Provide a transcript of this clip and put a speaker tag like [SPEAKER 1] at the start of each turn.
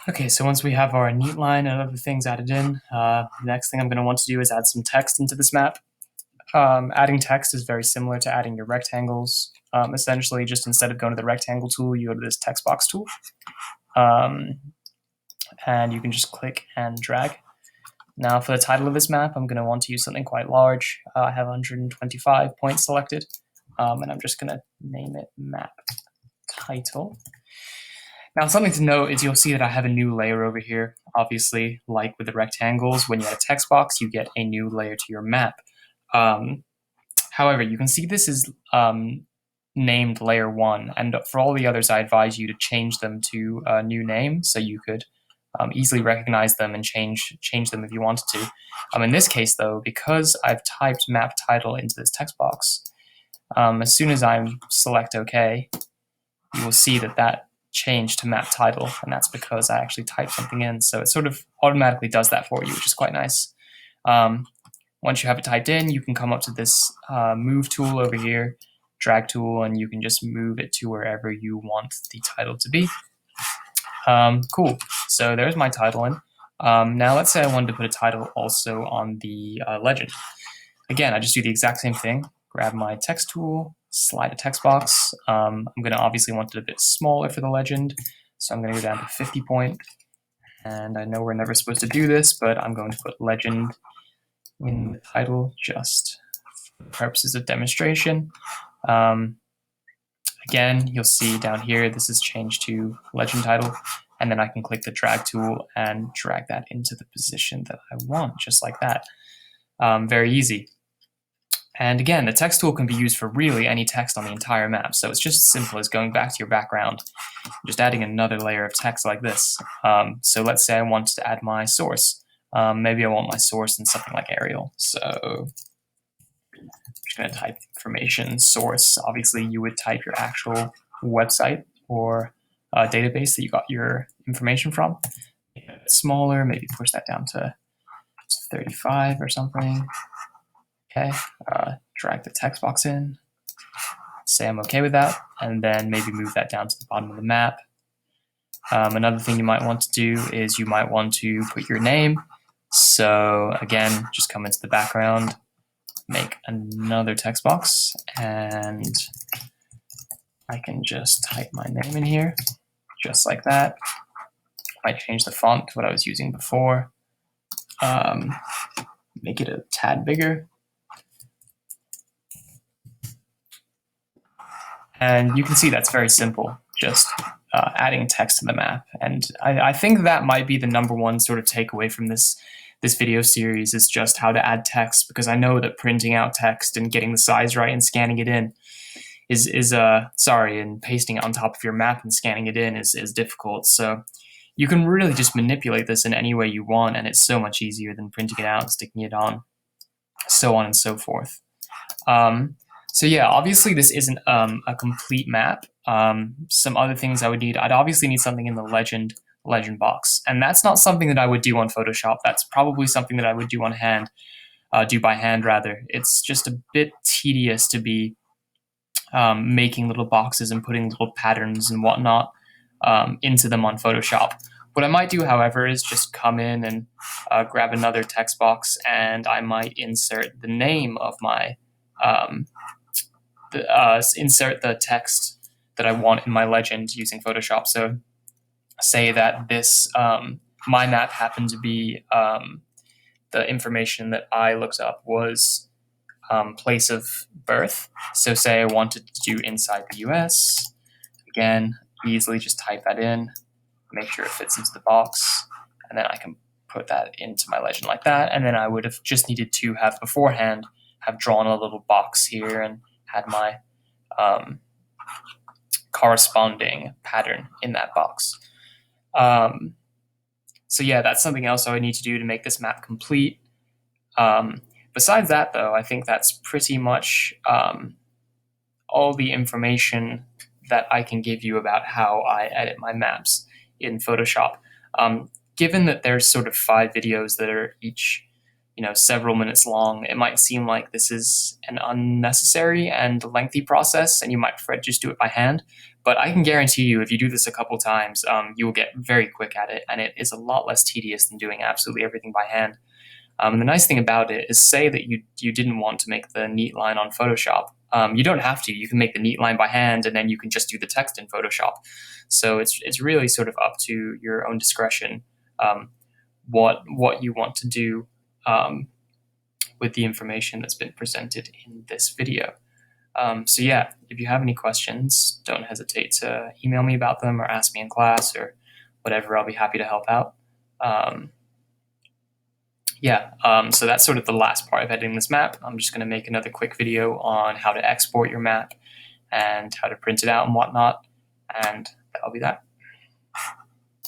[SPEAKER 1] Okay, so once we have our neat line and other things added in, the next thing I'm going to want to do is add some text into this map. Adding text is very similar to adding your rectangles. Essentially, just instead of going to the rectangle tool, you go to this text box tool. And you can just click and drag. Now for the title of this map, I'm going to want to use something quite large. I have 125 points selected, and I'm just going to name it map title. Now, something to note is you'll see that I have a new layer over here. Obviously, like with the rectangles, when you add a text box, you get a new layer to your map. However, you can see this is named layer 1, and for all the others, I advise you to change them to a new name so you could easily recognize them and change them if you wanted to. In this case, though, because I've typed map title into this text box, as soon as I select OK, you will see that changed to map title, and that's because I actually typed something in. So it sort of automatically does that for you, which is quite nice. Once you have it typed in, you can come up to this move tool over here, drag tool, and you can just move it to wherever you want the title to be. Cool. So there's my title in. Now let's say I wanted to put a title also on the legend. Again, I just do the exact same thing. Grab my text tool, slide a text box. I'm going to obviously want it a bit smaller for the legend, so I'm going to go down to 50 point. And I know we're never supposed to do this, but I'm going to put legend in the title just for purposes of demonstration. Again, you'll see down here, this is changed to legend title, and then I can click the drag tool and drag that into the position that I want, just like that. Very easy. And again, the text tool can be used for really any text on the entire map. So it's just as simple as going back to your background, just adding another layer of text like this. So let's say I want to add my source. Maybe I want my source in something like Arial. So I'm just going to type information source. Obviously, you would type your actual website or database that you got your information from. Make it a bit smaller, maybe push that down to 35 or something. Okay, drag the text box in, say I'm okay with that, and then maybe move that down to the bottom of the map. Another thing you might want to do is you might want to put your name. So again, just come into the background, make another text box, and I can just type my name in here, just like that. I change the font to what I was using before. Make it a tad bigger. And you can see that's very simple, just adding text to the map. And I think that might be the #1 sort of takeaway from this video series, is just how to add text, because I know that printing out text and getting the size right and scanning it in and pasting it on top of your map and scanning it in is difficult. So you can really just manipulate this in any way you want, and it's so much easier than printing it out and sticking it on, so on and so forth. So yeah, obviously this isn't a complete map. Some other things I would need, I'd obviously need something in the legend box, and that's not something that I would do on Photoshop. That's probably something that I would do by hand rather. It's just a bit tedious to be making little boxes and putting little patterns and whatnot into them on Photoshop. What I might do, however, is just come in and grab another text box, and I might insert the name of my insert the text that I want in my legend using Photoshop. So say that this my map happened to be the information that I looked up was place of birth. So say I wanted to do inside the US. Again, easily just type that in, make sure it fits into the box, and then I can put that into my legend like that. And then I would have just needed to have beforehand have drawn a little box here and had my corresponding pattern in that box. So yeah, that's something else I would need to do to make this map complete. Besides that, though, I think that's pretty much all the information that I can give you about how I edit my maps in Photoshop. Given that there's sort of 5 videos that are each several minutes long, it might seem like this is an unnecessary and lengthy process, and you might prefer to just do it by hand. But I can guarantee you, if you do this a couple times, you will get very quick at it, and it is a lot less tedious than doing absolutely everything by hand. And the nice thing about it is, say that you didn't want to make the neat line on Photoshop. You don't have to. You can make the neat line by hand, and then you can just do the text in Photoshop. So it's really sort of up to your own discretion what you want to do with the information that's been presented in this video. So yeah, if you have any questions, don't hesitate to email me about them or ask me in class or whatever. I'll be happy to help out. So that's sort of the last part of editing this map. I'm just going to make another quick video on how to export your map and how to print it out and whatnot, and that'll be that.